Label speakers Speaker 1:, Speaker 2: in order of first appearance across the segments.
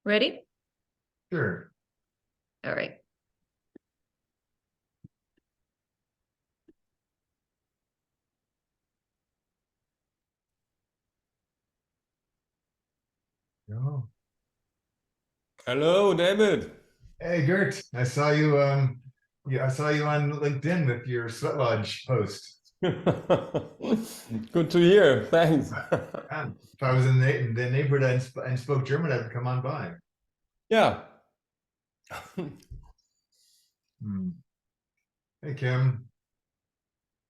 Speaker 1: Ready?
Speaker 2: Sure.
Speaker 1: All right.
Speaker 2: Oh.
Speaker 3: Hello, David.
Speaker 2: Hey, Gert. I saw you. I saw you on LinkedIn with your Sweat Lodge post.
Speaker 3: Good to hear. Thanks.
Speaker 2: Yeah. If I was in the neighborhood and spoke German, I'd come on by.
Speaker 3: Yeah.
Speaker 2: Hey, Kim.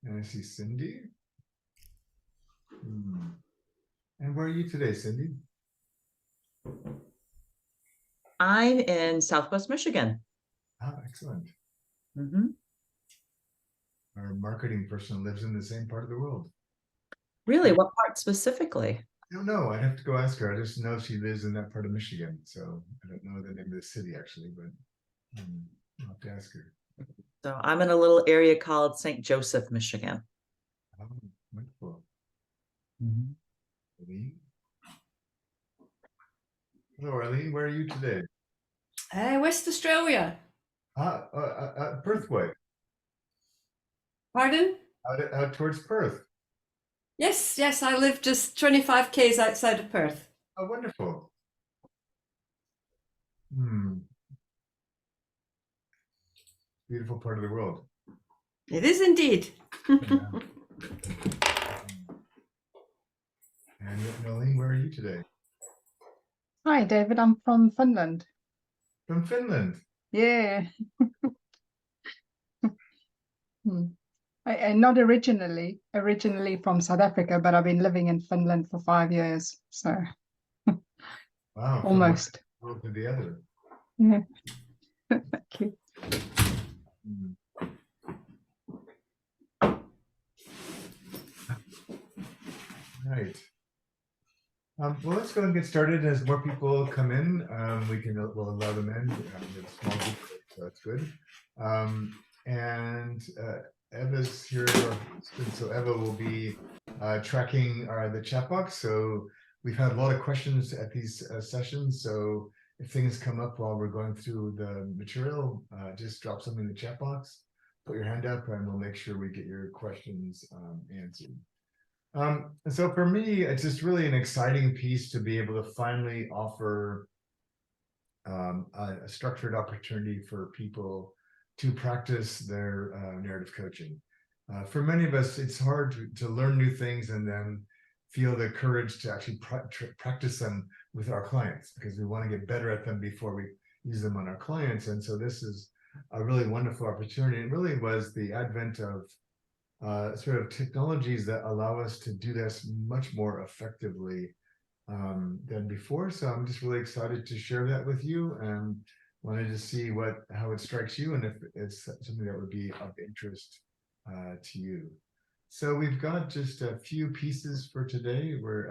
Speaker 2: And I see Cindy. And where are you today, Cindy?
Speaker 1: I'm in Southwest Michigan.
Speaker 2: Ah, excellent.
Speaker 1: Mm-hmm.
Speaker 2: Our marketing person lives in the same part of the world.
Speaker 1: Really? What part specifically?
Speaker 2: I don't know. I'd have to go ask her. I just know she lives in that part of Michigan. So I don't know the name of the city actually, but I'll have to ask her.
Speaker 1: So I'm in a little area called St. Joseph, Michigan.
Speaker 2: Oh, wonderful.
Speaker 1: Mm-hmm.
Speaker 2: Arlene? Hello, Arlene. Where are you today?
Speaker 4: West Australia.
Speaker 2: Perth way.
Speaker 4: Pardon?
Speaker 2: Out towards Perth.
Speaker 4: Yes, I live just 25 k's outside of Perth.
Speaker 2: Oh, wonderful. Beautiful part of the world.
Speaker 4: It is indeed.
Speaker 2: Yeah. And Arlene, where are you today?
Speaker 5: Hi, David. I'm from Finland.
Speaker 2: From Finland.
Speaker 5: Yeah. Not originally from South Africa, but I've been living in Finland for 5 years. So
Speaker 2: Wow.
Speaker 5: almost.
Speaker 2: From one world to the other.
Speaker 5: Yeah. Thank you.
Speaker 2: Right. Well, let's go and get started. As more people come in, we'll allow them in. We have a small group, so that's good. And Eva's here, so Eva will be tracking the chat box. So we've had a lot of questions at these sessions. So if things come up while we're going through the material, just drop something in the chat box, put your hand up, and we'll make sure we get your questions answered. So for me, it's just really an exciting piece to be able to finally offer a structured opportunity for people to practice their narrative coaching. For many of us, it's hard to learn new things and then feel the courage to actually practice them with our clients, because we want to get better at them before we use them on our clients. And so this is a really wonderful opportunity. It really was the advent of sort of technologies that allow us to do this much more effectively than before. So I'm just really excited to share that with you, and wanted to see how it strikes you and if it's something that would be of interest to you. So we've got just a few pieces for today. We're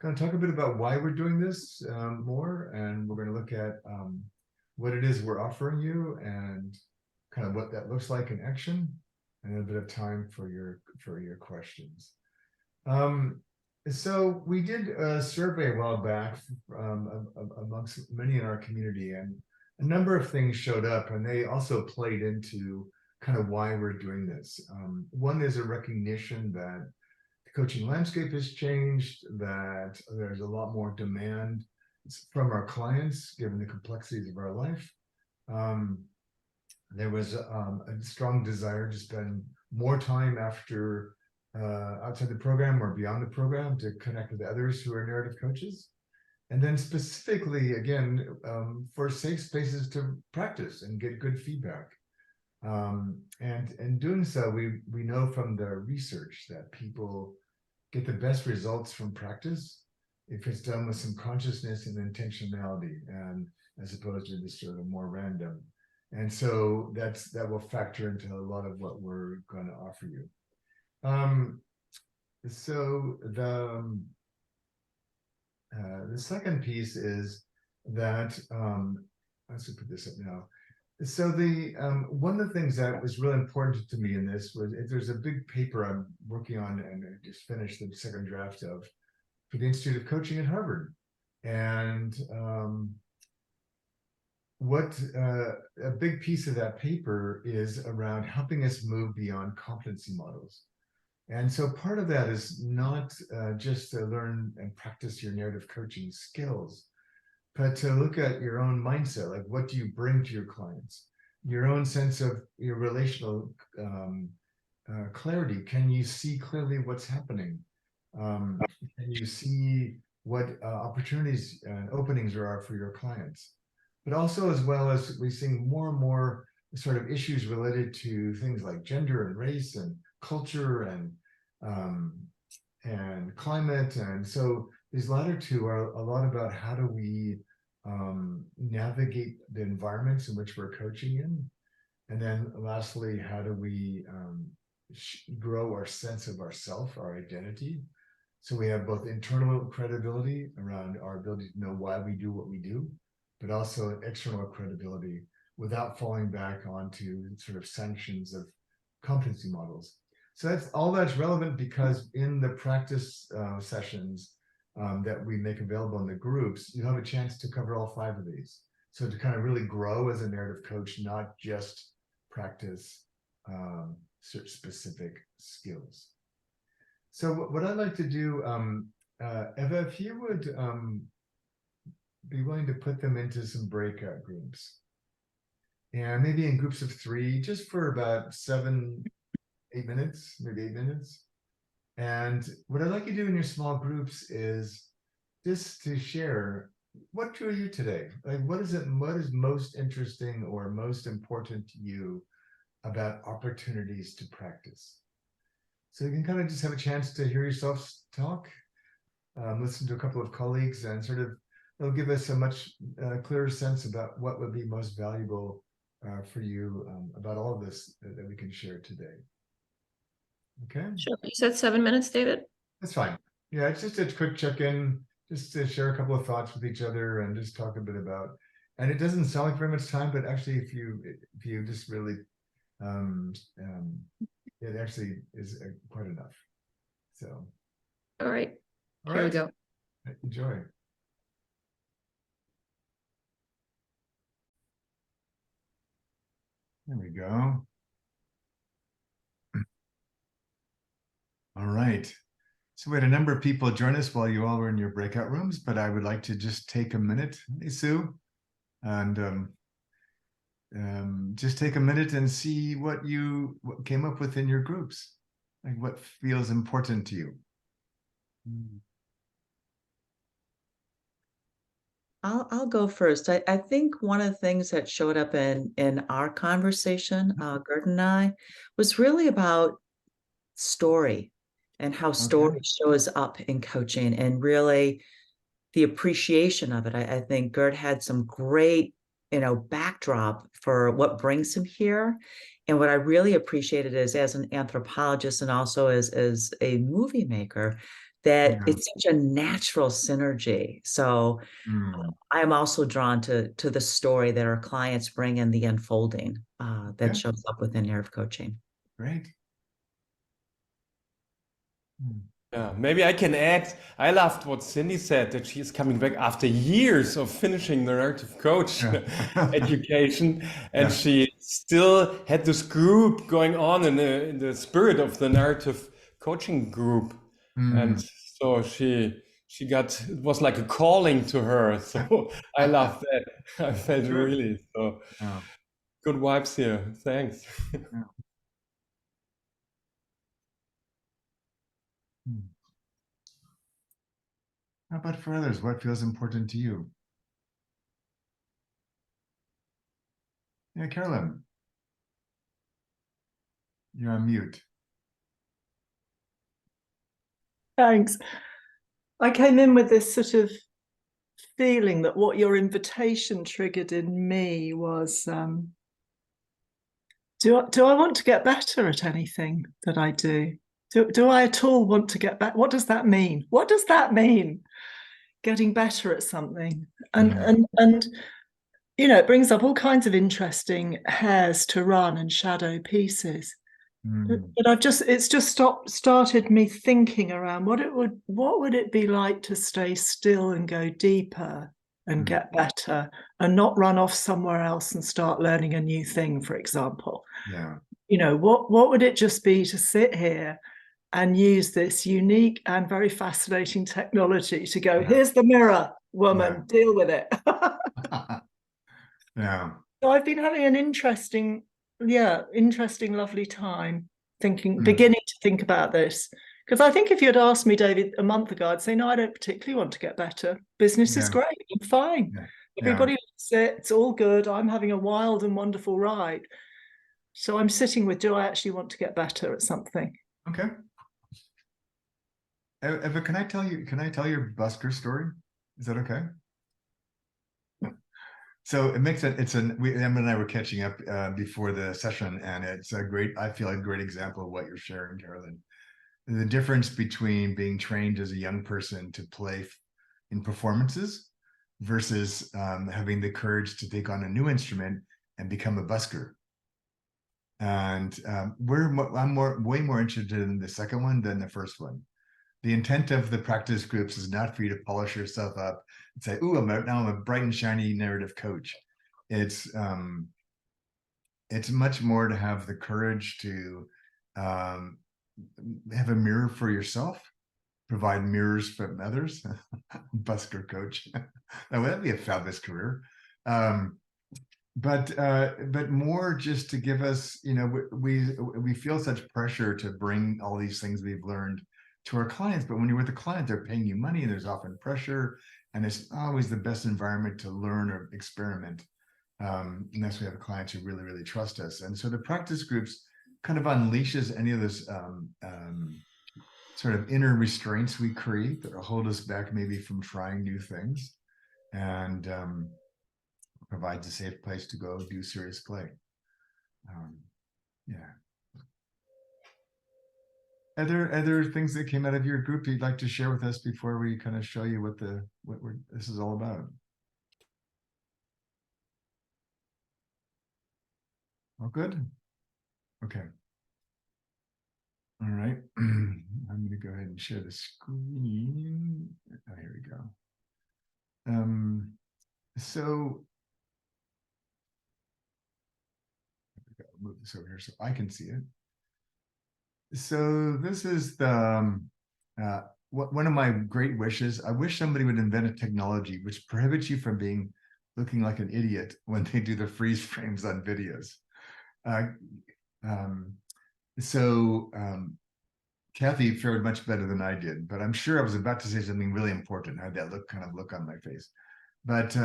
Speaker 2: going to talk a bit about why we're doing this more, and we're going to look at what it is we're offering you and kind of what that looks like in action, and a bit of time for your questions. So we did a survey a while back amongst many in our community, and a number of things showed up, and they also played into kind of why we're doing this. One is a recognition that the coaching landscape has changed, that there's a lot more demand from our clients given the complexities of our life. There was a strong desire to spend more time outside the program or beyond the program to connect with others who are narrative coaches. And then specifically, again, for safe spaces to practice and get good feedback. And doing so, we know from the research that people get the best results from practice if it's done with some consciousness and intentionality, and as opposed to just sort of more random. And so that will factor into a lot of what we're going to offer you. So the second piece is that let's put this up now. So the one of the things that was really important to me in this was, there's a big paper I'm working on and I just finished the second draft of for the Institute of Coaching at Harvard. And what a big piece of that paper is around helping us move beyond competency models. And so part of that is not just to learn and practice your narrative coaching skills, but to look at your own mindset, like what do you bring to your clients? Your own sense of your relational clarity. Can you see clearly what's happening? Can you see what opportunities and openings there are for your clients? But also, as well as we're seeing more and more sort of issues related to things like gender and race and culture and climate. And so these latter two are a lot about how do we navigate the environments in which we're coaching in. And then lastly, how do we grow our sense of ourself, our identity? So we have both internal credibility around our ability to know why we do what we do, but also external credibility without falling back onto sort of sanctions of competency models. So that's relevant because in the practice sessions that we make available in the groups, you have a chance to cover all 5 of these. So to kind of really grow as a narrative coach, not just practice specific skills. So what I'd like to do, Eva, if you would be willing to put them into some breakout groups, and maybe in groups of 3, just for about 7-8 minutes, maybe 8 minutes. And what I'd like you to do in your small groups is just to share, what drew you today? Like, what is most interesting or most important to you about opportunities to practice? So you can kind of just have a chance to hear yourself talk, listen to a couple of colleagues, and sort of it'll give us a much clearer sense about what would be most valuable for you about all of this that we can share today. Okay.
Speaker 6: Sure. You said 7 minutes, David?
Speaker 2: That's fine. Yeah, it's just a quick check-in, just to share a couple of thoughts with each other and just talk a bit about, and it doesn't sound like very much time, but actually if you just really it actually is quite enough. So
Speaker 6: All right.
Speaker 2: all
Speaker 6: Here we
Speaker 2: right,
Speaker 6: go.
Speaker 2: enjoy. There we go. All right. So we had a number of people join us while you all were in your breakout rooms, but I would like to just take a minute, hey, Sue, and just take a minute and see what came up with in your groups, like what feels important to you.
Speaker 1: I'll go first. I think one of the things that showed up in our conversation, Gert and I, was really about story and how story shows up in coaching, and really the appreciation of it. I think Gert had some great, backdrop for what brings him here. And what I really appreciated is, as an anthropologist and also as a movie maker, that it's such a natural synergy. So I am also drawn to the story that our clients bring in, the unfolding that shows up within narrative coaching.
Speaker 2: Great.
Speaker 3: Yeah, maybe I can add, I loved what Cindy said, that she's coming back after years of finishing the narrative coach education, and she still had this group going on in the spirit of the narrative coaching group. And so she got, it was like a calling to her. So I love that. I felt really so good vibes here. Thanks.
Speaker 2: How about for others? What feels important to you? Yeah, Carolyn, you're on mute.
Speaker 7: Thanks. I came in with this sort of feeling that what your invitation triggered in me was, do I want to get better at anything that I do? Do I at all want to get better? What does that mean? What does that mean? Getting better at something. And it brings up all kinds of interesting hairs to run and shadow pieces.
Speaker 2: Mm,
Speaker 7: But it's just started me thinking around what would it be like to stay still and go deeper and
Speaker 2: Mm.
Speaker 7: get better and not run off somewhere else and start learning a new thing, for example.
Speaker 2: yeah.
Speaker 7: You know, what would it just be to sit here and use this unique and very fascinating technology to go,
Speaker 2: Yeah.
Speaker 7: here's the mirror, woman, deal with it.
Speaker 2: Yeah.
Speaker 7: So I've been having an interesting, lovely time
Speaker 2: Mm.
Speaker 7: beginning to think about this. Because I think if you had asked me, David, a month ago, I'd say, no, I don't particularly want to get better. Business is
Speaker 2: Yeah.
Speaker 7: great. I'm fine.
Speaker 2: Yeah.
Speaker 7: Everybody loves it. It's all good. I'm having a wild and wonderful ride. So I'm sitting with, do I actually want to get better at something?
Speaker 2: Okay. Eva, can I tell your busker story? Is that okay? So it makes it, Emma and I were catching up before the session, and it's I feel a great example of what you're sharing, Carolyn. The difference between being trained as a young person to play in performances versus having the courage to take on a new instrument and become a busker. And I'm way more interested in the second one than the first one. The intent of the practice groups is not for you to polish yourself up and say, "Ooh, now I'm a bright and shiny narrative coach." It's much more to have the courage to have a mirror for yourself, provide mirrors from others. Busker coach. That would be a fabulous career. But more just to give us, we feel such pressure to bring all these things we've learned to our clients. But when you're with a client, they're paying you money, and there's often pressure, and it's always the best environment to learn or experiment. Unless we have clients who really, really trust us. And so the practice groups kind of unleashes any of this sort of inner restraints we create that hold us back maybe from trying new things, and provides a safe place to go do serious play. Yeah. Are there things that came out of your group you'd like to share with us before we kind of show you what this is all about? All good? Okay. All right. I'm going to go ahead and share the screen. Oh, here we go. So I'll move this over here so I can see it. So this is the one of my great wishes. I wish somebody would invent a technology which prohibits you from looking like an idiot when they do the freeze frames on videos. Kathy fared much better than I did, but I'm sure I was about to say something really important. I had that look on my face. But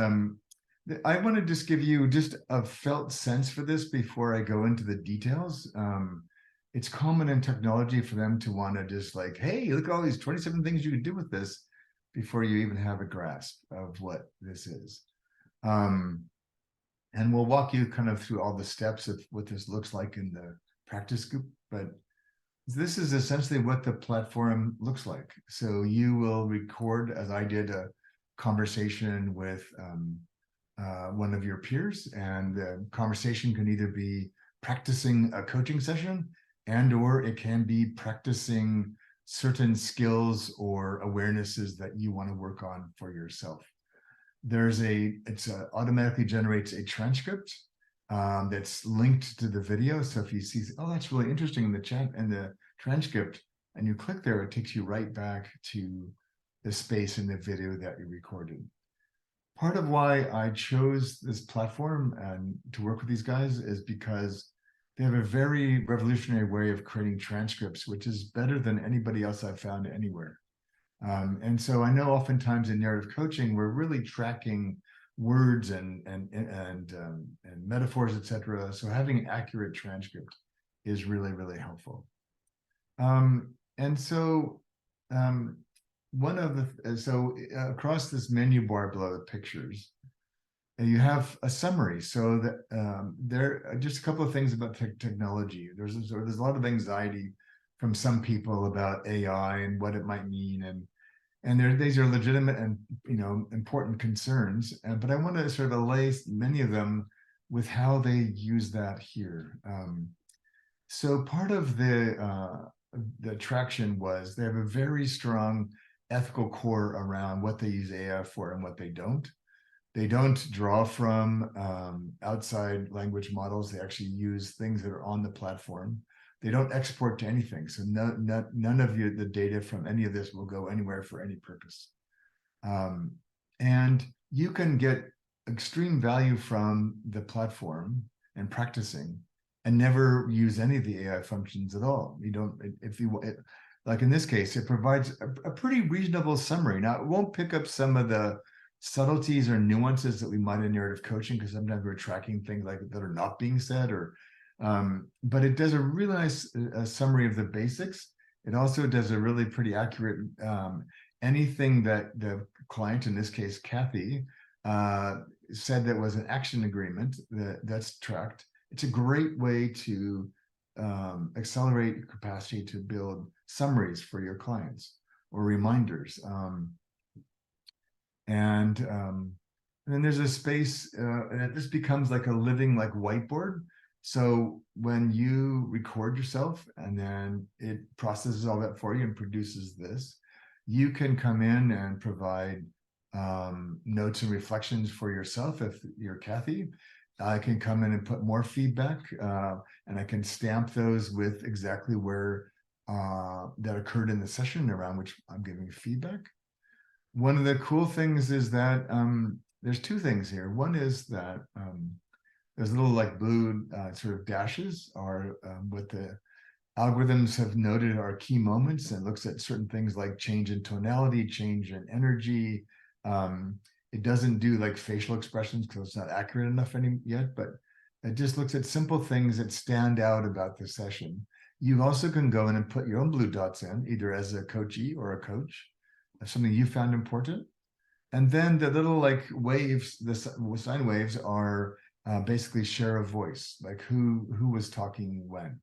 Speaker 2: I want to just give you just a felt sense for this before I go into the details. It's common in technology for them to want to just like, hey, look at all these 27 things you can do with this before you even have a grasp of what this is. And we'll walk you kind of through all the steps of what this looks like in the practice group, but this is essentially what the platform looks like. So you will record, as I did, a conversation with one of your peers, and the conversation can either be practicing a coaching session, or it can be practicing certain skills or awarenesses that you want to work on for yourself. It automatically generates a transcript that's linked to the video. So if you see, oh, that's really interesting in the chat and the transcript, and you click there, it takes you right back to the space in the video that you recorded. Part of why I chose this platform and to work with these guys is because they have a very revolutionary way of creating transcripts, which is better than anybody else I've found anywhere. And so I know oftentimes in narrative coaching, we're really tracking words and metaphors, etc. So having an accurate transcript is really, really helpful. Across this menu bar below the pictures, you have a summary. So that there are just a couple of things about technology. There's a lot of anxiety from some people about AI and what it might mean, and these are legitimate and important concerns. But I want to sort of allay many of them with how they use that here. So part of the attraction was they have a very strong ethical core around what they use AI for and what they don't. They don't draw from outside language models. They actually use things that are on the platform. They don't export to anything. So none of the data from any of this will go anywhere for any purpose. And you can get extreme value from the platform and practicing and never use any of the AI functions at all. You don't, if you, like in this case, it provides a pretty reasonable summary. Now, it won't pick up some of the subtleties or nuances that we might in narrative coaching, because sometimes we're tracking things like that are not being said, or but it does a really nice summary of the basics. It also does a really pretty accurate anything that the client, in this case Kathy, said that was an action agreement that's tracked. It's a great way to accelerate your capacity to build summaries for your clients or reminders. And then there's a space, and this becomes like a living like whiteboard. So when you record yourself and then it processes all that for you and produces this, you can come in and provide notes and reflections for yourself. If you're Kathy, I can come in and put more feedback, and I can stamp those with exactly where that occurred in the session around which I'm giving feedback. One of the cool things is that there's two things here. One is that there's little like blue sort of dashes are what the algorithms have noted are key moments, and looks at certain things like change in tonality, change in energy. It doesn't do like facial expressions because it's not accurate enough yet, but it just looks at simple things that stand out about the session. You also can go in and put your own blue dots in, either as a coachee or a coach, of something you found important. And then the little like waves, the sine waves are basically share a voice, like who was talking when.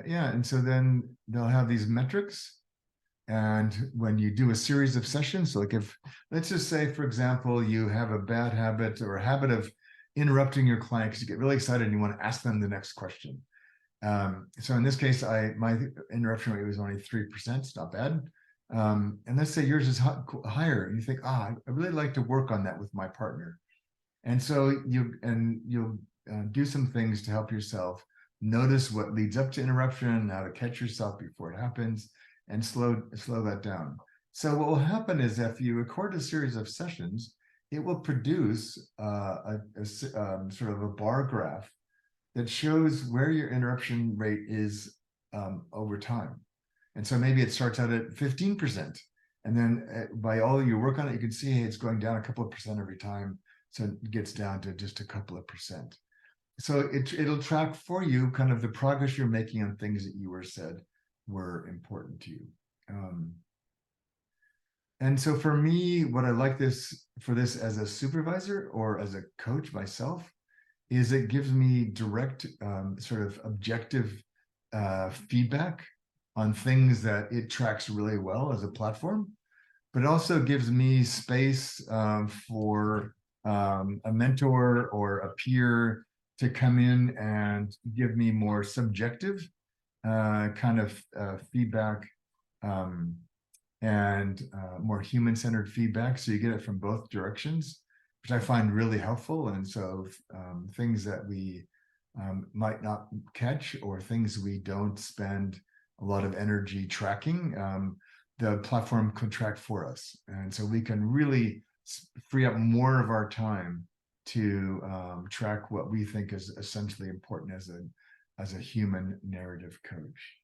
Speaker 2: Yeah, and so then they'll have these metrics. And when you do a series of sessions, so like if, let's just say, for example, you have a bad habit or a habit of interrupting your client because you get really excited and you want to ask them the next question. So in this case, my interruption rate was only 3%, it's not bad. And let's say yours is higher, and you think, I really like to work on that with my partner. And so you'll do some things to help yourself notice what leads up to interruption, how to catch yourself before it happens, and slow that down. So what will happen is if you record a series of sessions, it will produce sort of a bar graph that shows where your interruption rate is over time. And so maybe it starts out at 15%. And then by all your work on it, you can see, hey, it's going down a couple of percent every time. So it gets down to just a couple of percent. So it'll track for you kind of the progress you're making on things that you said were important to you. And so for me, what I like for this as a supervisor or as a coach myself is it gives me direct sort of objective feedback on things that it tracks really well as a platform, but it also gives me space for a mentor or a peer to come in and give me more subjective kind of feedback and more human-centered feedback. So you get it from both directions, which I find really helpful. And so things that we might not catch or things we don't spend a lot of energy tracking, the platform can track for us. And so we can really free up more of our time to track what we think is essentially important as a human narrative coach.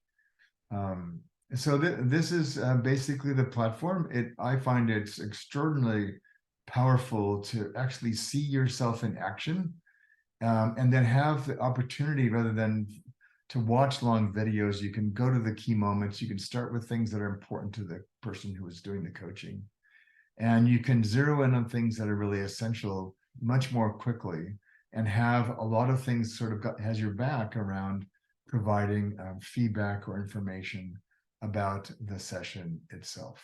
Speaker 2: So this is basically the platform. I find it's extraordinarily powerful to actually see yourself in action, and then have the opportunity, rather than to watch long videos, you can go to the key moments. You can start with things that are important to the person who is doing the coaching, and you can zero in on things that are really essential much more quickly, and have a lot of things sort of has your back around providing feedback or information about the session itself.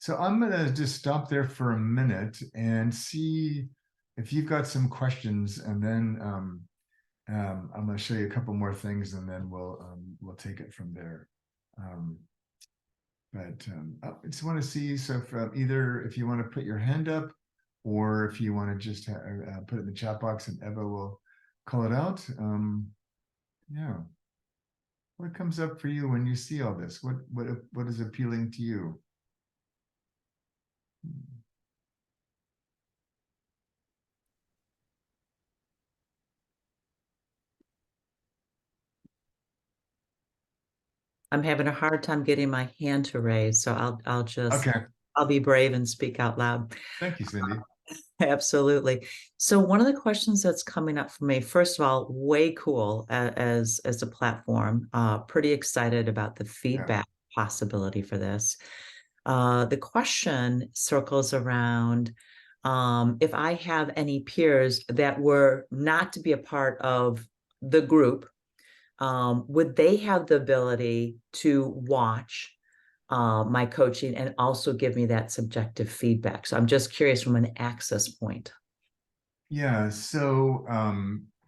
Speaker 2: So I'm going to just stop there for a minute and see if you've got some questions, and then I'm going to show you a couple more things, and then we'll take it from there. I just want to see, so if, either if you want to put your hand up, or if you want to just put it in the chat box, and Eva will call it out. Yeah. What comes up for you when you see all this? What is appealing to you?
Speaker 1: I'm having a hard time getting my hand to raise, so I'll just
Speaker 2: Okay.
Speaker 1: I'll be brave and speak out loud.
Speaker 2: Thank you, Cindy.
Speaker 1: Absolutely. So one of the questions that's coming up for me, first of all, way cool as a platform. Pretty excited about the feedback possibility for this. The question circles around if I have any peers that were not to be a part of the group, would they have the ability to watch my coaching and also give me that subjective feedback? So I'm just curious from an access point.
Speaker 2: Yeah, so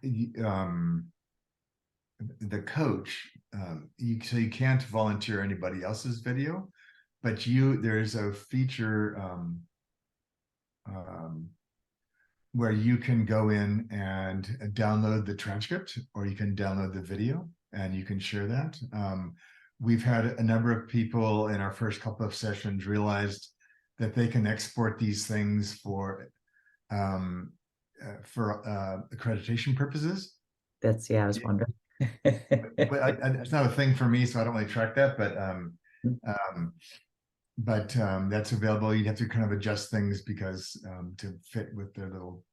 Speaker 2: the coach, so you can't volunteer anybody else's video, but there's a feature where you can go in and download the transcript, or you can download the video and you can share that. We've had a number of people in our first couple of sessions realized that they can export these things for accreditation purposes.
Speaker 1: That's, yeah, I was wondering.
Speaker 2: But it's not a thing for me, so I don't really track that, but that's available. You'd have to kind of adjust things because to fit with their little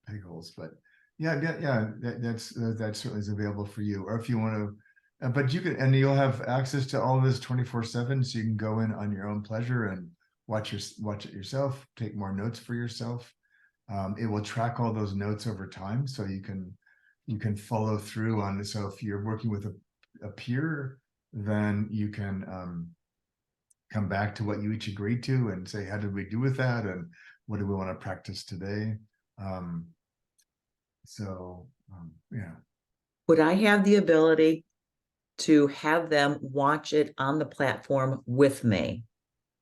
Speaker 2: peg holes. But that certainly is available for you. Or if you want to, but you can, and you'll have access to all of this 24/7, so you can go in on your own pleasure and watch it yourself, take more notes for yourself. It will track all those notes over time, so you can follow through on. So if you're working with a peer, then you can come back to what you each agreed to and say, how did we do with that, and what do we want to practice today? Yeah.
Speaker 1: Would I have the ability to have them watch it on the platform with me?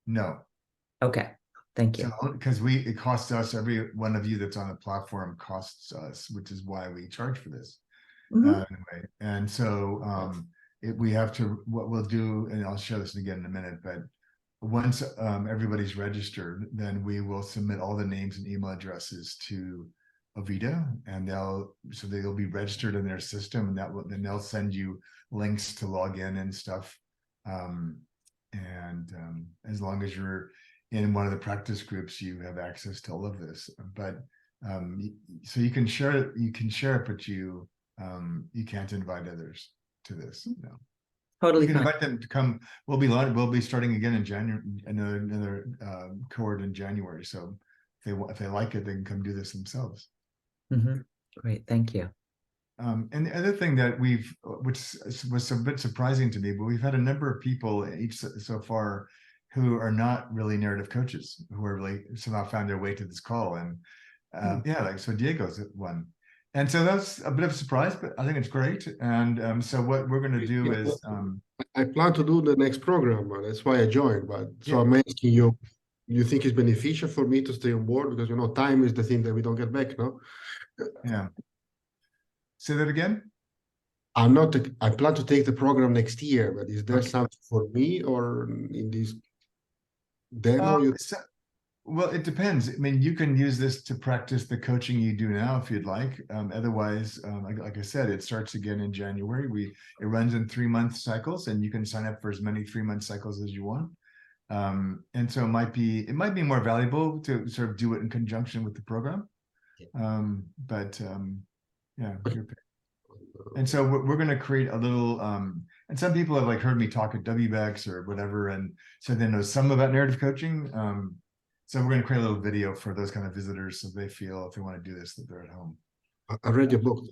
Speaker 2: No.
Speaker 1: Okay, thank you.
Speaker 2: So, because it costs us, every one of you that's on the platform costs us, which is why we charge for this. Anyway, and so we have to, what we'll do, and I'll show this again in a minute, but once everybody's registered, then we will submit all the names and email addresses to Avita, and they'll be registered in their system, and then they'll send you links to log in and stuff. As long as you're in one of the practice groups, you have access to all of this. But so you can share it, but you can't invite others to this. No.
Speaker 1: Totally
Speaker 2: You can
Speaker 1: fine.
Speaker 2: invite them to come. We'll be starting again in January, another cohort in January. So if they like it, they can come do this themselves.
Speaker 1: Great, thank you.
Speaker 2: And the other thing that which was a bit surprising to me, but we've had a number of people each so far who are not really narrative coaches, who are really somehow found their way to this call. And so Diego's one. And so that's a bit of a surprise, but I think it's great. And so what we're going to do is
Speaker 8: I plan to do the next program, but that's why I joined. But so I'm asking you, you think it's beneficial for me to stay on board? Because time is the thing that we don't get back, no?
Speaker 2: Yeah. Say that again.
Speaker 8: I plan to take the program next year, but is there something for me, or in this demo?
Speaker 2: Well, it depends. I mean, you can use this to practice the coaching you do now if you'd like. Otherwise, like I said, it starts again in January. It runs in 3-month cycles, and you can sign up for as many 3-month cycles as you want. And so it might be more valuable to sort of do it in conjunction with the program. And so we're going to create a little, and some people have heard me talk at WBEX or whatever, and so they know some about narrative coaching. So we're going to create a little video for those kind of visitors, so they feel if they want to do this that they're at home.
Speaker 8: I read your book.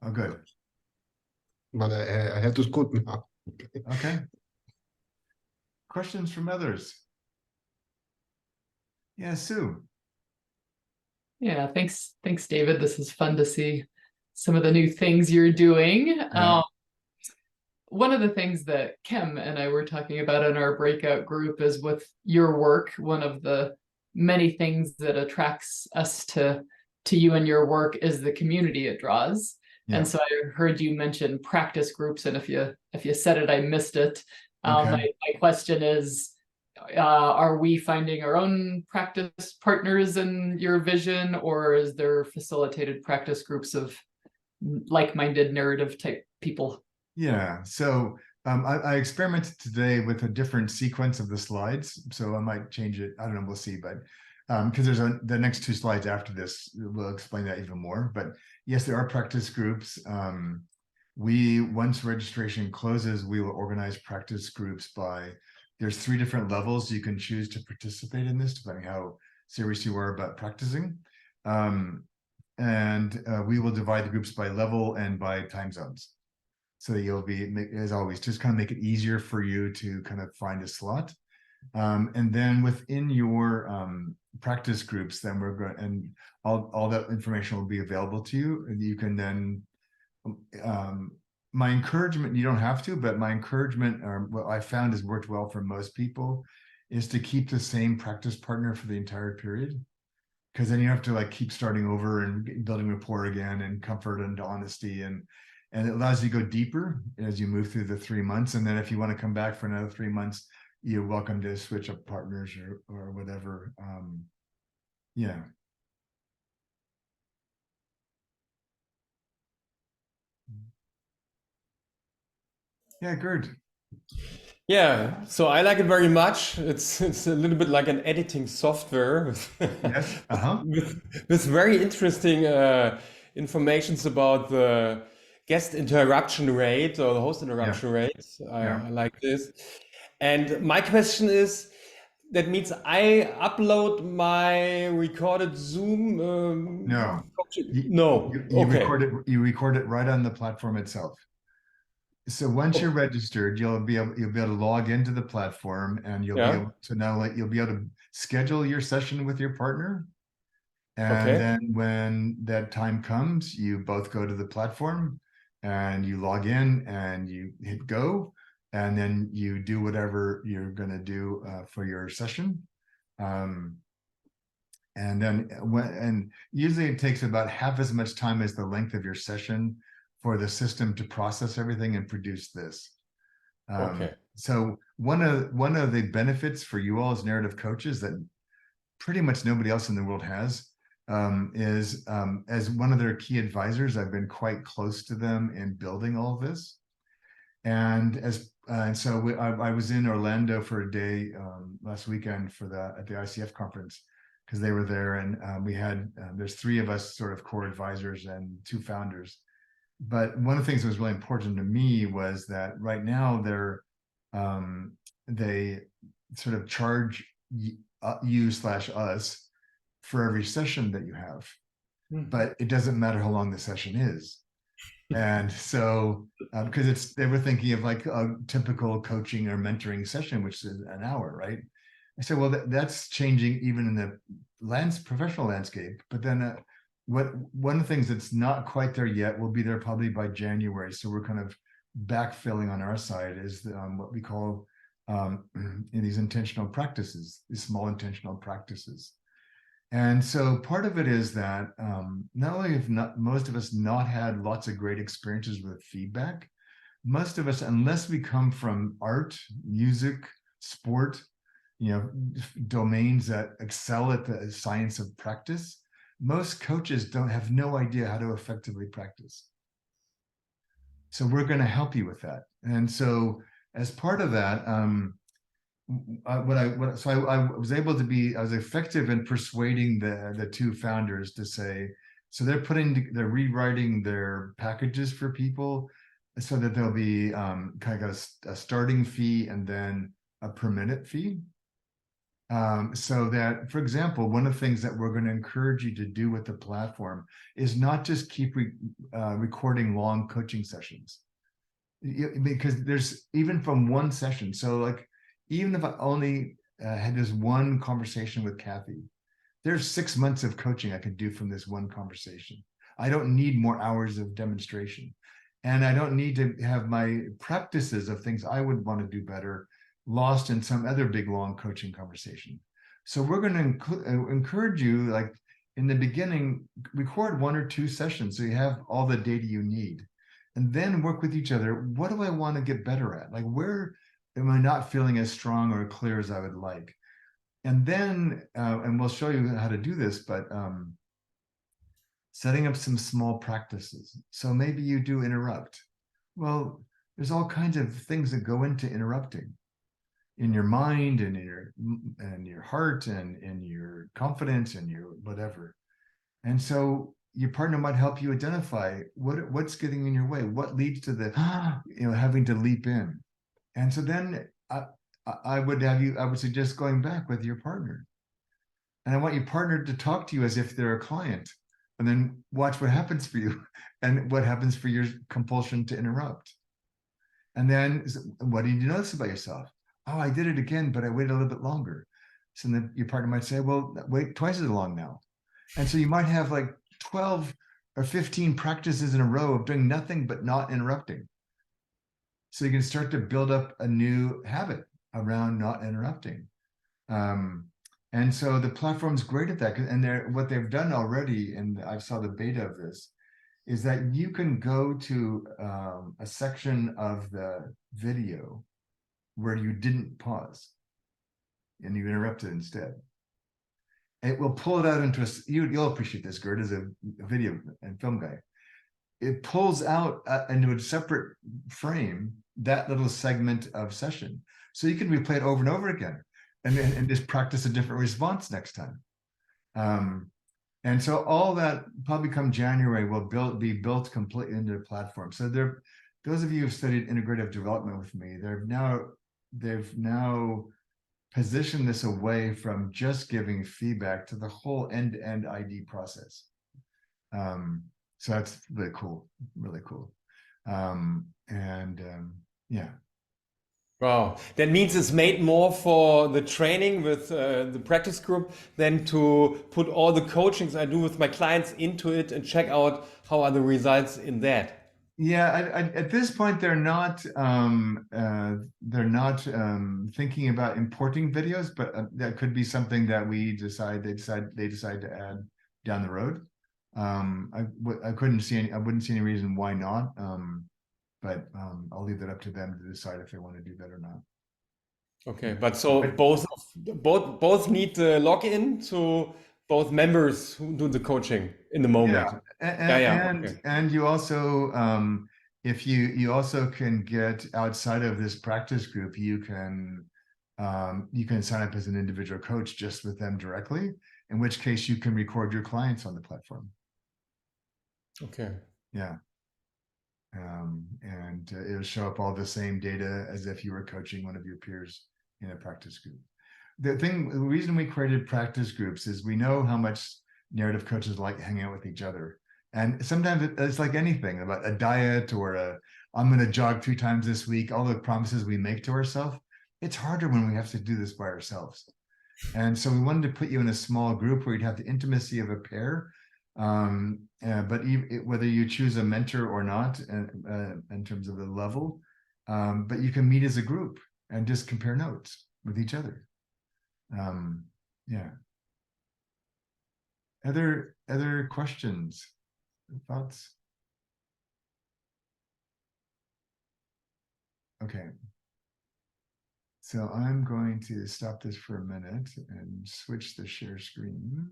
Speaker 2: Oh, good.
Speaker 8: But I have to scoot now.
Speaker 2: Okay. Questions from others? Yeah, Sue.
Speaker 9: Yeah, thanks, David. This is fun to see some of the new things you're doing.
Speaker 2: Yeah.
Speaker 9: One of the things that Kim and I were talking about in our breakout group is with your work, one of the many things that attracts us to you and your work is the community it draws.
Speaker 2: Yeah.
Speaker 9: And so I heard you mention practice groups, and if you said it, I missed it.
Speaker 2: Okay.
Speaker 9: My question is, are we finding our own practice partners in your vision, or is there facilitated practice groups of like-minded narrative type people?
Speaker 2: Yeah, so I experimented today with a different sequence of the slides, so I might change it. I don't know, we'll see, but because there's the next 2 slides after this will explain that even more. But yes, there are practice groups. Once registration closes, we will organize practice groups by, there's 3 different levels you can choose to participate in this, depending how serious you are about practicing. And we will divide the groups by level and by time zones. So that you'll be, as always, just kind of make it easier for you to kind of find a slot. And then within your practice groups, then we're going, and all that information will be available to you. And you can then, my encouragement, you don't have to, but my encouragement, or what I found has worked well for most people, is to keep the same practice partner for the entire period. Because then you have to like keep starting over and building rapport again, and comfort and honesty, and it allows you to go deeper as you move through the 3 months. And then if you want to come back for another 3 months, you're welcome to switch up partners or whatever. Yeah. Yeah, good.
Speaker 3: Yeah, so I like it very much. It's a little bit like an editing software
Speaker 2: Yes.
Speaker 3: with very interesting informations about the guest interruption rate or the host interruption rate. I like this. And my question is, that means I upload my recorded Zoom?
Speaker 2: No.
Speaker 3: No.
Speaker 2: You
Speaker 3: Okay.
Speaker 2: record it right on the platform itself. So once you're registered, you'll be able to log into the platform, and you'll be able to you'll be able to schedule your session with your partner. And then when that time comes, you both go to the platform and you log in and you hit go, and then you do whatever you're going to do for your session. And usually it takes about half as much time as the length of your session for the system to process everything and produce this. So one of the benefits for you all as narrative coaches that pretty much nobody else in the world has is as one of their key advisors, I've been quite close to them in building all of this. And so I was in Orlando for a day last weekend at the ICF conference, because they were there, and we had there's 3 of us sort of core advisors and 2 founders. But one of the things that was really important to me was that right now they sort of charge you/us for every session that you have, but it doesn't matter how long the session is. And so because they were thinking of like a typical coaching or mentoring session, which is an hour, right? I said, well, that's changing even in the professional landscape. But then one of the things that's not quite there yet, will be there probably by January. So we're kind of backfilling on our side, is what we call in these intentional practices, these small intentional practices. And so part of it is that not only have most of us not had lots of great experiences with feedback, most of us, unless we come from art, music, sport, domains that excel at the science of practice, most coaches have no idea how to effectively practice. So we're going to help you with that. And so as part of that, I was able to I was effective in persuading the 2 founders to say, so they're rewriting their packages for people so that there'll be kind of a starting fee and then a per minute fee. So that, for example, one of the things that we're going to encourage you to do with the platform is not just keep recording long coaching sessions, because there's even from one session. So like, even if I only had this one conversation with Kathy, there's 6 months of coaching I could do from this one conversation. I don't need more hours of demonstration. And I don't need to have my practices of things I would want to do better lost in some other big, long coaching conversation. So we're going to encourage you, like in the beginning, record 1 or 2 sessions so you have all the data you need. And then work with each other. What do I want to get better at? Like, where am I not feeling as strong or clear as I would like? And then, and we'll show you how to do this, but setting up some small practices. So maybe you do interrupt. Well, there's all kinds of things that go into interrupting in your mind and in your heart and in your confidence and your whatever. And so your partner might help you identify what's getting in your way, what leads to the having to leap in. And so then I would suggest going back with your partner. And I want your partner to talk to you as if they're a client, and then watch what happens for you and what happens for your compulsion to interrupt. And then what did you notice about yourself? Oh, I did it again, but I waited a little bit longer. So then your partner might say, well, wait twice as long now. And so you might have like 12 or 15 practices in a row of doing nothing but not interrupting. So you can start to build up a new habit around not interrupting. And so the platform's great at that. And what they've done already, and I saw the beta of this, is that you can go to a section of the video where you didn't pause and you interrupted instead. It will pull it out into you'll appreciate this, Gert, as a video and film guy. It pulls out into a separate frame that little segment of session. So you can replay it over and over again and just practice a different response next time. And so all that probably come January will be built completely into the platform. So those of you who've studied integrative development with me, they've now positioned this away from just giving feedback to the whole end-to-end ID process. So that's really cool, really cool. Yeah.
Speaker 3: Wow, that means it's made more for the training with the practice group than to put all the coachings I do with my clients into it and check out how are the results in that.
Speaker 2: Yeah, at this point they're not thinking about importing videos, but that could be something that they decide to add down the road. I wouldn't see any reason why not. But I'll leave that up to them to decide if they want to do that or not.
Speaker 3: Okay, but so both need the login to both members who do the coaching in the moment.
Speaker 2: And you also if you also can get outside of this practice group, you can sign up as an individual coach just with them directly, in which case you can record your clients on the platform.
Speaker 3: Okay.
Speaker 2: Yeah. And it'll show up all the same data as if you were coaching one of your peers in a practice group. The reason we created practice groups is we know how much narrative coaches like hanging out with each other. And sometimes it's like anything about a diet or I'm going to jog 3 times this week, all the promises we make to ourselves. It's harder when we have to do this by ourselves. And so we wanted to put you in a small group where you'd have the intimacy of a pair. But whether you choose a mentor or not, in terms of the level, but you can meet as a group and just compare notes with each other. Yeah. Other questions, thoughts? Okay. So I'm going to stop this for a minute and switch the share screen.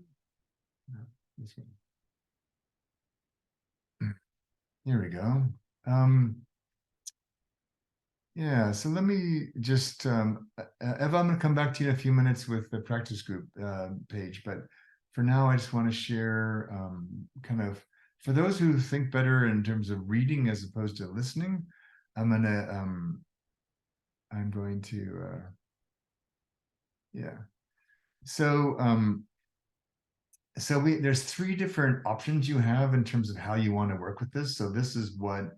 Speaker 2: No, this one. Here we go. Yeah, so let me just, Eva, I'm going to come back to you in a few minutes with the practice group page, but for now, I just want to share kind of, for those who think better in terms of reading as opposed to listening, I'm going to, yeah. So, there's 3 different options you have in terms of how you want to work with this. So this is what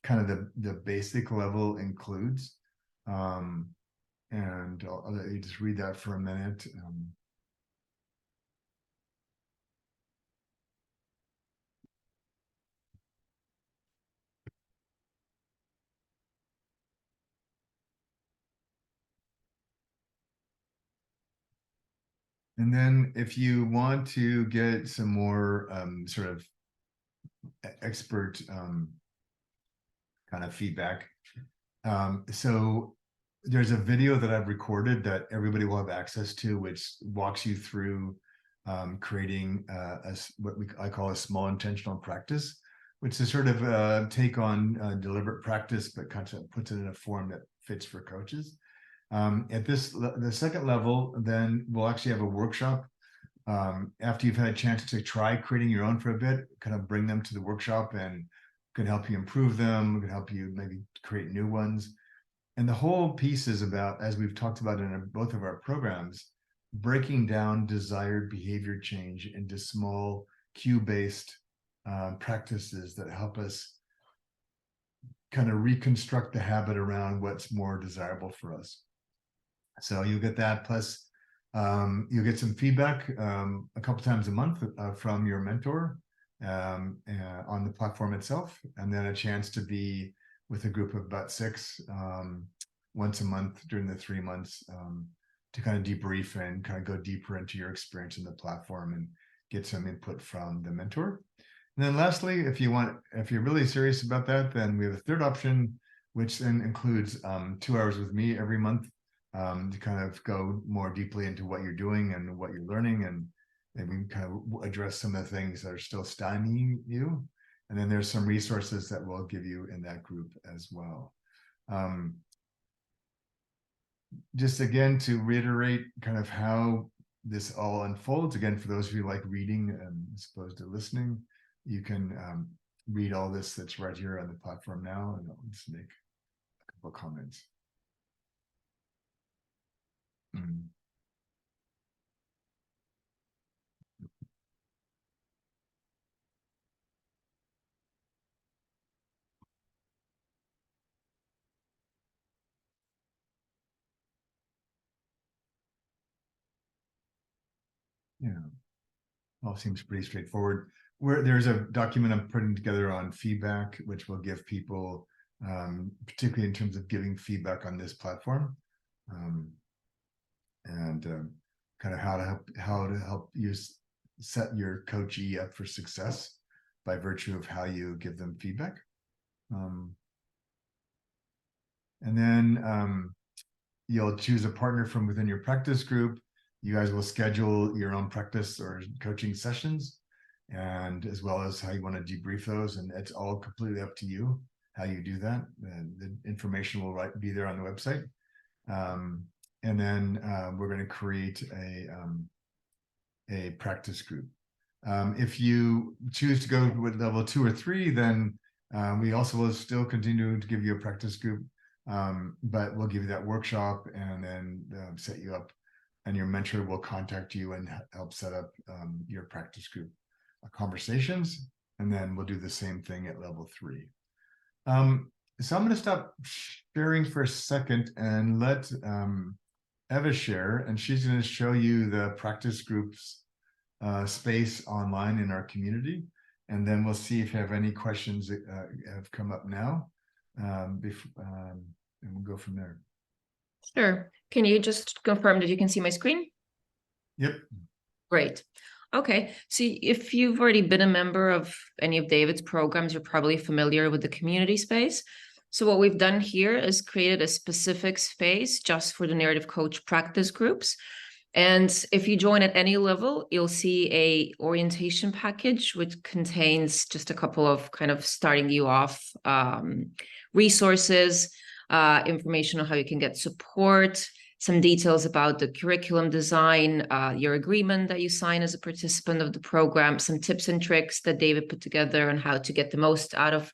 Speaker 2: kind of the basic level includes. And I'll let you just read that for a minute. And then if you want to get some more sort of expert kind of feedback, so there's a video that I've recorded that everybody will have access to, which walks you through creating I call a small intentional practice, which is sort of take on deliberate practice, but kind of puts it in a form that fits for coaches. At the second level, then we'll actually have a workshop. After you've had a chance to try creating your own for a bit, kind of bring them to the workshop and can help you improve them, can help you maybe create new ones. And the whole piece is about, as we've talked about in both of our programs, breaking down desired behavior change into small cue-based practices that help us kind of reconstruct the habit around what's more desirable for us. So you'll get that, plus you'll get some feedback a couple times a month from your mentor on the platform itself, and then a chance to be with a group of about 6 once a month during the 3 months to kind of debrief and kind of go deeper into your experience in the platform and get some input from the mentor. And then lastly, if you're really serious about that, then we have a third option, which then includes 2 hours with me every month to kind of go more deeply into what you're doing and what you're learning, and we can kind of address some of the things that are still stymieing you. And then there's some resources that we'll give you in that group as well. Just again, to reiterate kind of how this all unfolds, again, for those of you who like reading as opposed to listening, you can read all this that's right here on the platform now, and I'll just make a couple of comments. Yeah, all seems pretty straightforward. There's a document I'm putting together on feedback, which will give people, particularly in terms of giving feedback on this platform, and kind of how to help you set your coachee up for success by virtue of how you give them feedback. And then you'll choose a partner from within your practice group. You guys will schedule your own practice or coaching sessions, and as well as how you want to debrief those. And it's all completely up to you how you do that. And the information will be there on the website. And then we're going to create a practice group. If you choose to go with level 2 or 3, then we also will still continue to give you a practice group, but we'll give you that workshop and then set you up, and your mentor will contact you and help set up your practice group conversations, and then we'll do the same thing at level 3. So I'm going to stop sharing for a second and let Eva share, and she's going to show you the practice groups space online in our community, and then we'll see if you have any questions that have come up now, and we'll go from there.
Speaker 6: Sure. Can you just confirm that you can see my screen?
Speaker 2: Yep.
Speaker 6: Great. Okay. So if you've already been a member of any of David's programs, you're probably familiar with the community space. So what we've done here is created a specific space just for the narrative coach practice groups. And if you join at any level, you'll see a orientation package, which contains just a couple of kind of starting you off resources, information on how you can get support, some details about the curriculum design, your agreement that you sign as a participant of the program, some tips and tricks that David put together on how to get the most out of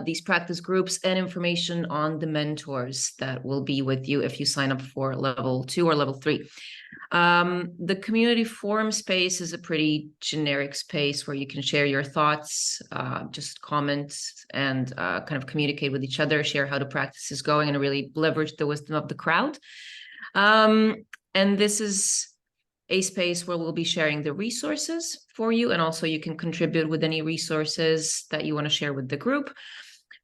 Speaker 6: these practice groups, and information on the mentors that will be with you if you sign up for level 2 or level 3. The community forum space is a pretty generic space where you can share your thoughts, just comment and kind of communicate with each other, share how the practice is going, and really leverage the wisdom of the crowd. And this is a space where we'll be sharing the resources for you, and also you can contribute with any resources that you want to share with the group.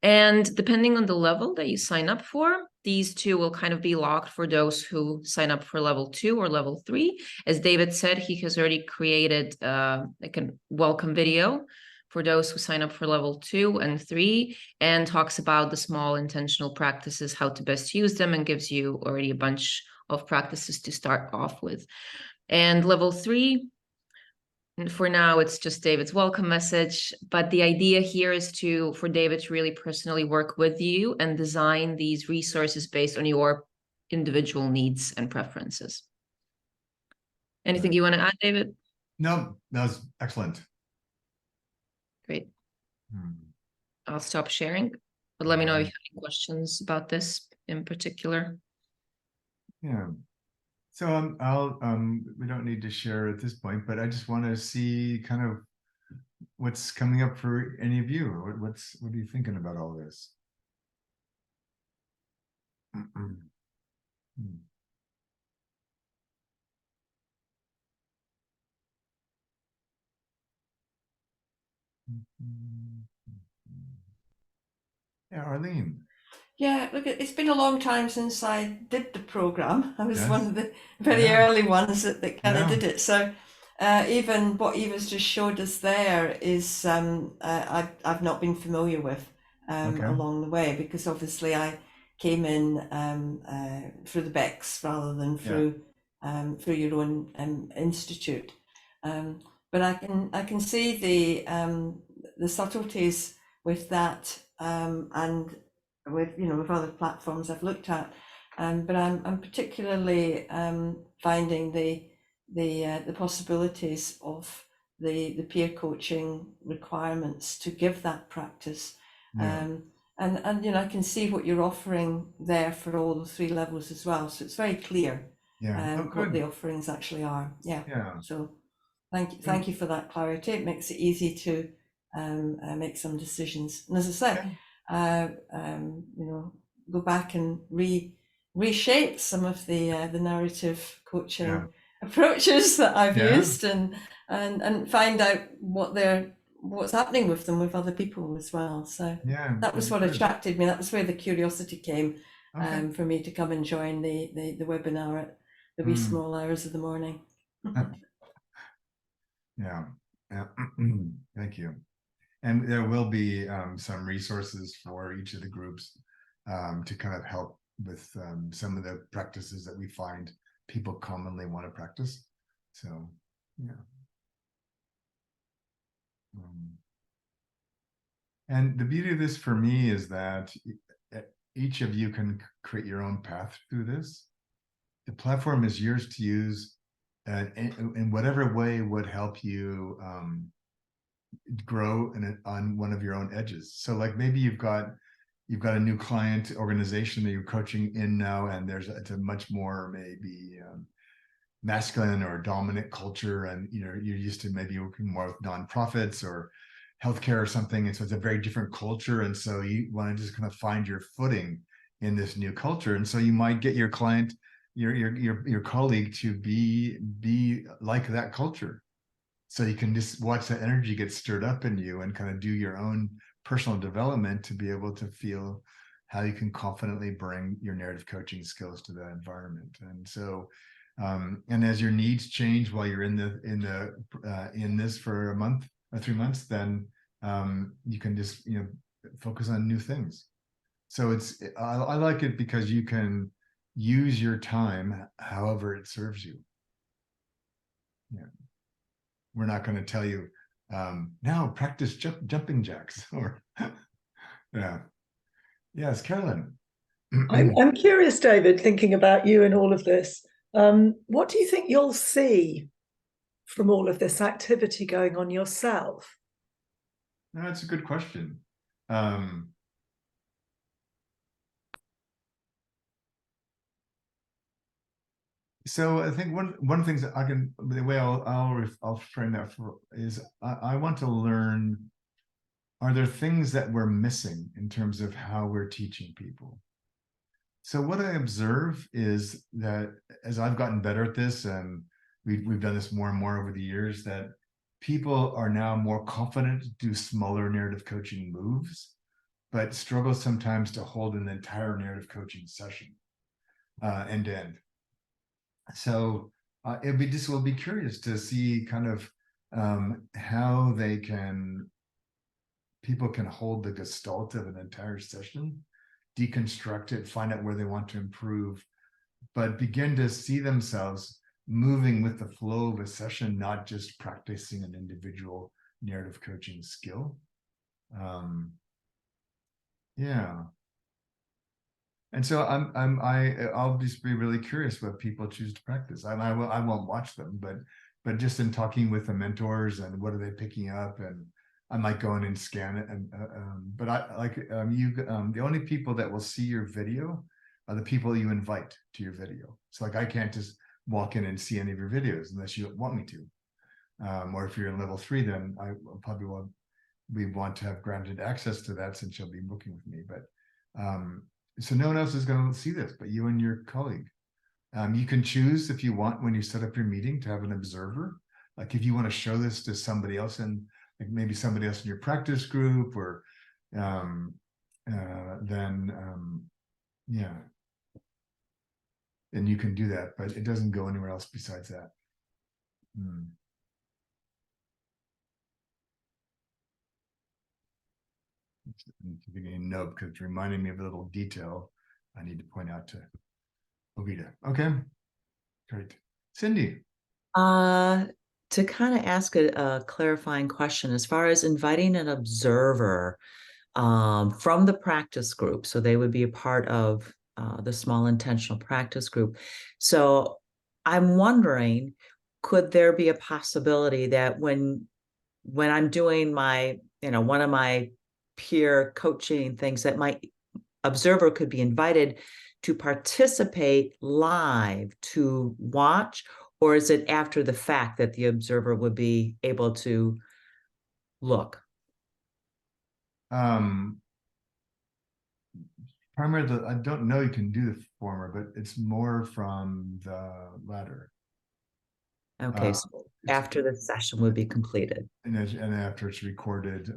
Speaker 6: And depending on the level that you sign up for, these two will kind of be locked for those who sign up for level 2 or level 3. As David said, he has already created like a welcome video for those who sign up for level 2 and 3, and talks about the small intentional practices, how to best use them, and gives you already a bunch of practices to start off with. And level 3, for now, it's just David's welcome message, but the idea here is for David to really personally work with you and design these resources based on your individual needs and preferences. Anything you want to add, David?
Speaker 2: No, that was excellent.
Speaker 6: Great.
Speaker 2: Hmm.
Speaker 6: I'll stop sharing, but let me know if you have any questions about this in particular.
Speaker 2: Yeah. So we don't need to share at this point, but I just want to see kind of what's coming up for any of you. What are you thinking about all this? Yeah, Arlene.
Speaker 4: Yeah, look, it's been a long time since I did the program. I was
Speaker 2: Yes.
Speaker 4: one of the very
Speaker 2: Yeah.
Speaker 4: early ones that kind of
Speaker 2: Yeah.
Speaker 4: did it. So even what Eva's just showed us there is I've not been familiar with
Speaker 2: Okay.
Speaker 4: along the way, because obviously I came in through the BECS rather than through your own institute. But I can see the subtleties with that, and with with other platforms I've looked at, but I'm particularly finding the possibilities of the peer coaching requirements to give that practice.
Speaker 2: Yeah.
Speaker 4: And I can see what you're offering there for all the 3 levels as well, so it's very clear
Speaker 2: Yeah. Oh,
Speaker 4: what
Speaker 2: good.
Speaker 4: the offerings actually are.
Speaker 2: Yeah.
Speaker 4: So thank you for that clarity. It makes it easy to make some decisions, and as I say, go back and reshape some of the narrative coaching approaches that I've used, and find out what's happening with them with other people as well. So
Speaker 2: Yeah.
Speaker 4: that was what
Speaker 2: good.
Speaker 4: attracted me. That was where the curiosity came,
Speaker 2: Okay.
Speaker 4: for me to come and join the webinar at the wee small hours of the morning.
Speaker 2: Yeah. Yeah. Thank you. And there will be some resources for each of the groups to kind of help with some of the practices that we find people commonly want to practice. So, yeah. And the beauty of this for me is that each of you can create your own path through this. The platform is yours to use in whatever way would help you grow on one of your own edges. So like maybe you've got a new client organization that you're coaching in now, and it's a much more maybe masculine or dominant culture, and you're used to maybe working more with nonprofits or healthcare or something, and so it's a very different culture, and so you want to just kind of find your footing in this new culture, and so you might get your client, your colleague, to be like that culture. So you can just watch that energy get stirred up in you and kind of do your own personal development to be able to feel how you can confidently bring your narrative coaching skills to that environment. And so, and as your needs change while you're in this for a month or 3 months, then you can just focus on new things. So I like it because you can use your time however it serves you. Yeah. We're not going to tell you now practice jumping jacks or yeah. Yes, Carolyn.
Speaker 7: I'm curious, David, thinking about you and all of this. What do you think you'll see from all of this activity going on yourself?
Speaker 2: No, that's a good question. So I think one of the things that the way I'll frame that is I want to learn, are there things that we're missing in terms of how we're teaching people? So what I observe is that as I've gotten better at this, and we've done this more and more over the years, that people are now more confident to do smaller narrative coaching moves. but struggle sometimes to hold an entire narrative coaching session end to end. So we'll be curious to see kind of how people can hold the gestalt of an entire session, deconstruct it, find out where they want to improve, but begin to see themselves moving with the flow of a session, not just practicing an individual narrative coaching skill. Yeah. And so I'll just be really curious what people choose to practice. I won't watch them, but just in talking with the mentors and what are they picking up, and I might go in and scan it. And but I like the only people that will see your video are the people you invite to your video. So like I can't just walk in and see any of your videos unless you want me to. Or if you're in level 3, then we want to have granted access to that since you'll be booking with me. But so no one else is going to see this but you and your colleague. You can choose if you want, when you set up your meeting, to have an observer. Like if you want to show this to somebody else, and like maybe somebody else in your practice group, or then yeah, and you can do that, but it doesn't go anywhere else besides that. Giving a note because it's reminding me of a little detail I need to point out to Ovita. Okay, great. Cindy.
Speaker 1: To kind of ask a clarifying question, as far as inviting an observer from the practice group, so they would be a part of the small intentional practice group. So I'm wondering, could there be a possibility that when I'm doing my, one of my peer coaching things, that my observer could be invited to participate live to watch, or is it after the fact that the observer would be able to look?
Speaker 2: Primarily, I don't know you can do the former, but it's more from the latter.
Speaker 1: Okay, so after the session would be completed.
Speaker 2: And after it's recorded.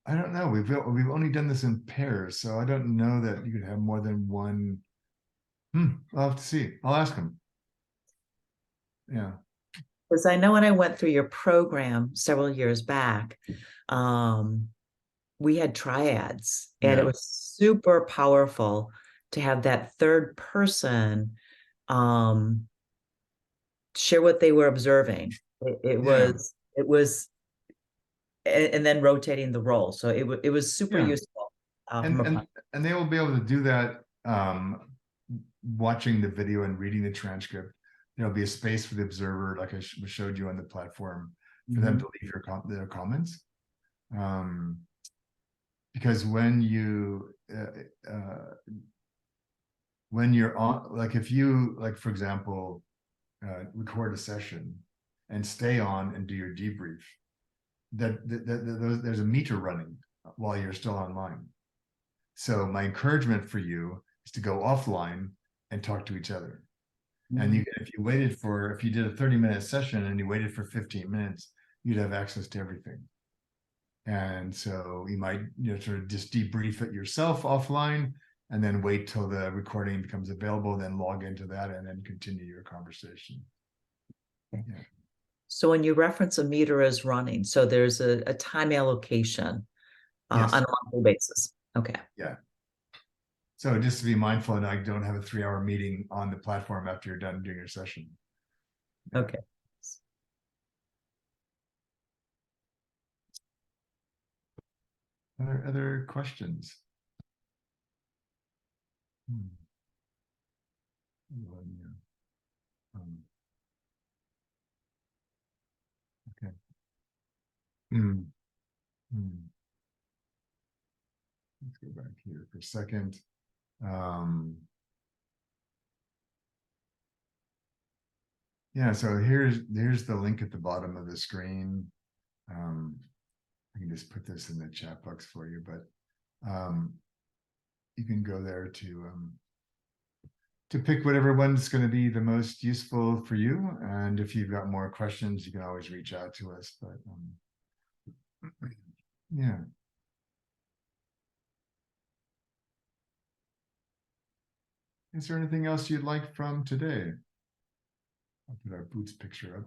Speaker 2: I don't know. We've only done this in pairs, so I don't know that you could have more than one. I'll have to see. I'll ask him. Yeah.
Speaker 1: Because I know when I went through your program several years back, we had triads, and it was super powerful to have that third person share what they were observing. It was and then rotating the role. So it was super useful.
Speaker 2: And they will be able to do that watching the video and reading the transcript. There'll be a space for the observer, like I showed you on the platform, for them to leave their comments. Because when you're on, like if you, like for example, record a session and stay on and do your debrief, there's a meter running while you're still online. So my encouragement for you is to go offline and talk to each other. And if you did a 30-minute session and you waited for 15 minutes, you'd have access to everything. And so you might sort of just debrief it yourself offline, and then wait till the recording becomes available, then log into that and then continue your conversation.
Speaker 1: Okay. Yeah. So when you reference a meter as running, so there's a time allocation on a monthly basis. Okay.
Speaker 2: Yeah. So just to be mindful, and I don't have a 3-hour meeting on the platform after you're done doing your session. Yeah.
Speaker 1: Okay.
Speaker 2: Other questions? Okay. Let's go back here for a second. Yeah, so here's the link at the bottom of the screen. I can just put this in the chat box for you, but you can go there to pick whatever one's going to be the most useful for you. And if you've got more questions, you can always reach out to us. But Yeah. Is there anything else you'd like from today? I'll put our boots picture up.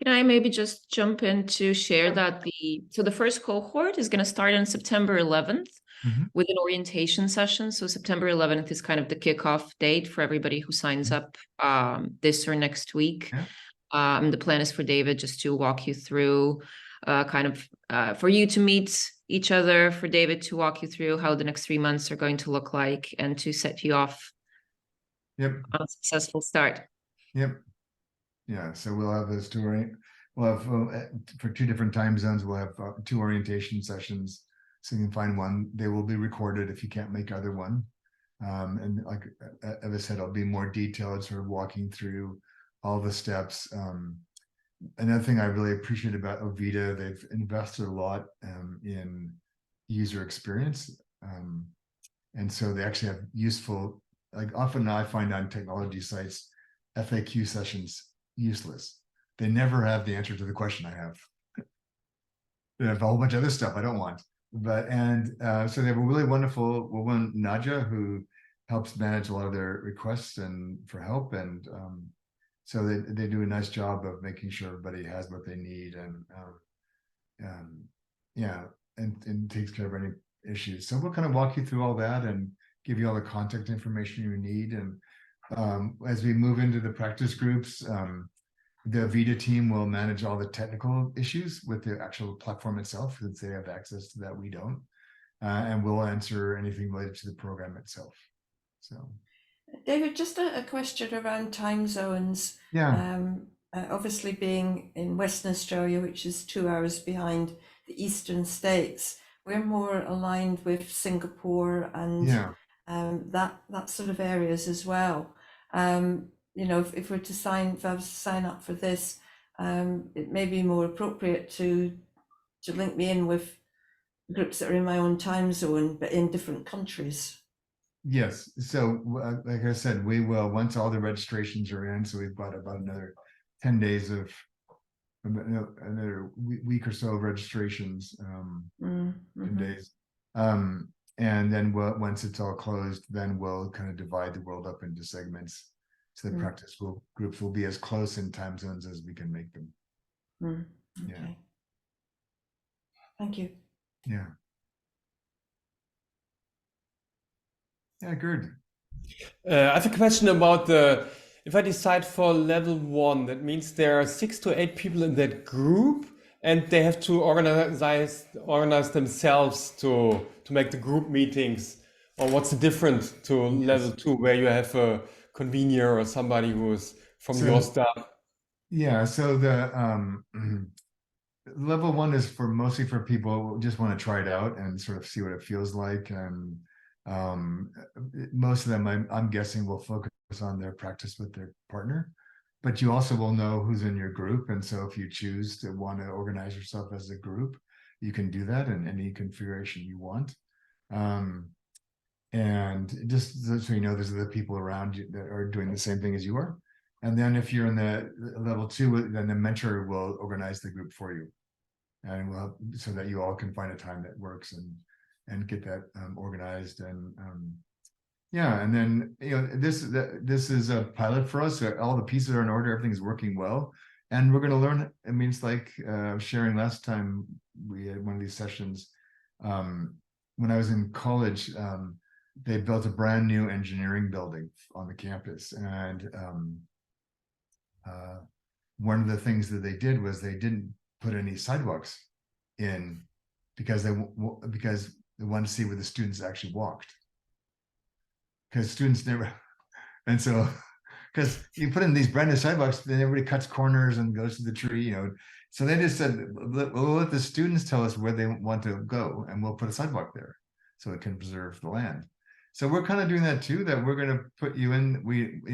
Speaker 6: Can I maybe just jump in to share that the first cohort is going to start on September 11th
Speaker 2: Mhm.
Speaker 6: with an orientation session. So September 11th is kind of the kickoff date for everybody who signs up this or next week.
Speaker 2: Yeah.
Speaker 6: The plan is for David just to walk you through for you to meet each other, for David to walk you through how the next 3 months are going to look like, and to set you off
Speaker 2: Yep.
Speaker 6: on a successful start.
Speaker 2: Yep. Yeah. So we'll have those two. We'll have for 2 different time zones. We'll have 2 orientation sessions. So you can find one. They will be recorded if you can't make either one. And like Eva said, I'll be more detailed, sort of walking through all the steps. Another thing I really appreciate about Ovida, they've invested a lot in user experience. And so they actually have useful, like often I find on technology sites, FAQ sessions useless. They never have the answer to the question I have. They have a whole bunch of other stuff I don't want. So they have a really wonderful woman, Nadja, who helps manage a lot of their requests and for help. And so they do a nice job of making sure everybody has what they need and takes care of any issues. So we'll kind of walk you through all that and give you all the contact information you need. And as we move into the practice groups, the Vita team will manage all the technical issues with the actual platform itself, since they have access to that, we don't. And we'll answer anything related to the program itself. So,
Speaker 4: David, just a question around time zones.
Speaker 2: yeah.
Speaker 4: Obviously, being in Western Australia, which is 2 hours behind the eastern states, we're more aligned with Singapore and that sort of areas as well. You know, if I was to sign up for this, it may be more appropriate to link me in with groups that are in my own time zone, but in different countries.
Speaker 2: Yes. So, like I said, we will, once all the registrations are in, so we've got about another 10 days of another week or so of registrations, 10 days. And then once it's all closed, then we'll kind of divide the world up into segments. So the practice groups will be as close in time zones as we can make them.
Speaker 4: Okay.
Speaker 2: Yeah.
Speaker 4: Thank you.
Speaker 2: Yeah. Yeah, good.
Speaker 3: I have a question about if I decide for level 1, that means there are 6 to 8 people in that group, and they have to organize themselves to make the group meetings. Or what's the difference to level 2, where you have a convener or somebody who is from your staff?
Speaker 2: Yeah, so the level 1 is mostly for people who just want to try it out and sort of see what it feels like. And most of them, I'm guessing, will focus on their practice with their partner, but you also will know who's in your group. And so if you choose to want to organize yourself as a group, you can do that in any configuration you want. And just so you know, there's other people around you that are doing the same thing as you are. And then if you're in the level 2, then the mentor will organize the group for you, and so that you all can find a time that works and get that organized. And and then this is a pilot for us. So all the pieces are in order, everything's working well, and we're going to learn. I mean, it's like sharing last time we had one of these sessions. When I was in college, they built a brand new engineering building on the campus, and one of the things that they did was they didn't put any sidewalks in because they wanted to see where the students actually walked, because students never. And so, because you put in these brand new sidewalks, then everybody cuts corners and goes to the tree, So they just said, we'll let the students tell us where they want to go, and we'll put a sidewalk there so it can preserve the land. So we're kind of doing that too, that we're going to put you in.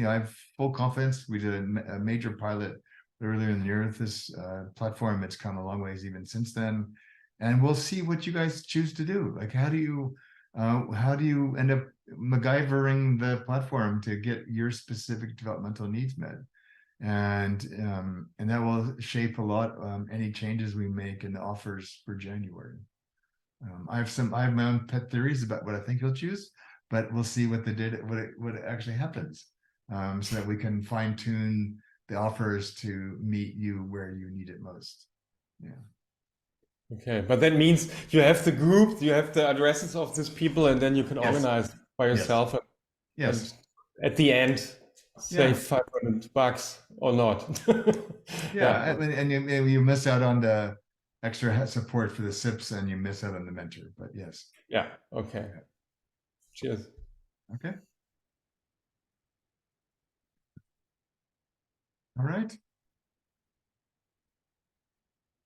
Speaker 2: I have full confidence. We did a major pilot earlier in the year with this platform. It's come a long ways even since then. And we'll see what you guys choose to do. Like, how do you end up MacGyvering the platform to get your specific developmental needs met? and that will shape a lot any changes we make in the offers for January. I have my own pet theories about what I think he'll choose, but we'll see what the data what actually happens, so that we can fine tune the offers to meet you where you need it most. Yeah.
Speaker 3: Okay, but that means you have the group, you have the addresses of these people, and then you can
Speaker 2: Yes.
Speaker 3: organize by yourself. And,
Speaker 2: Yes.
Speaker 3: and at the end, save
Speaker 2: Yeah.
Speaker 3: $500 or not.
Speaker 2: Yeah, and you miss out on the extra support for the SIPs, and you miss out on the mentor. But yes.
Speaker 3: Yeah. Okay. Cheers.
Speaker 2: Okay. All right.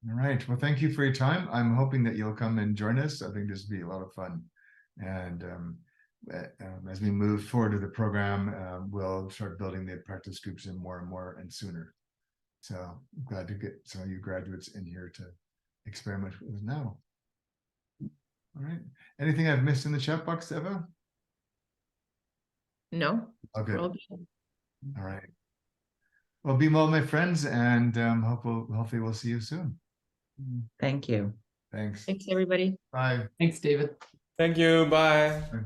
Speaker 2: All right. Well, thank you for your time. I'm hoping that you'll come and join us. I think this will be a lot of fun. And as we move forward to the program, we'll start building the practice groups in more and more and sooner. So I'm glad to get some of you graduates in here to experiment with now. All right. Anything I've missed in the chat box, Eva?
Speaker 6: No.
Speaker 2: Oh, good.
Speaker 6: we're all
Speaker 2: All
Speaker 6: good.
Speaker 2: right. Well, be well, my friends, and hopefully we'll see you soon.
Speaker 1: Thank you.
Speaker 2: Thanks.
Speaker 6: Thanks, everybody.
Speaker 2: Bye.
Speaker 9: Thanks, David.
Speaker 3: Thank you. Bye.
Speaker 2: Bye.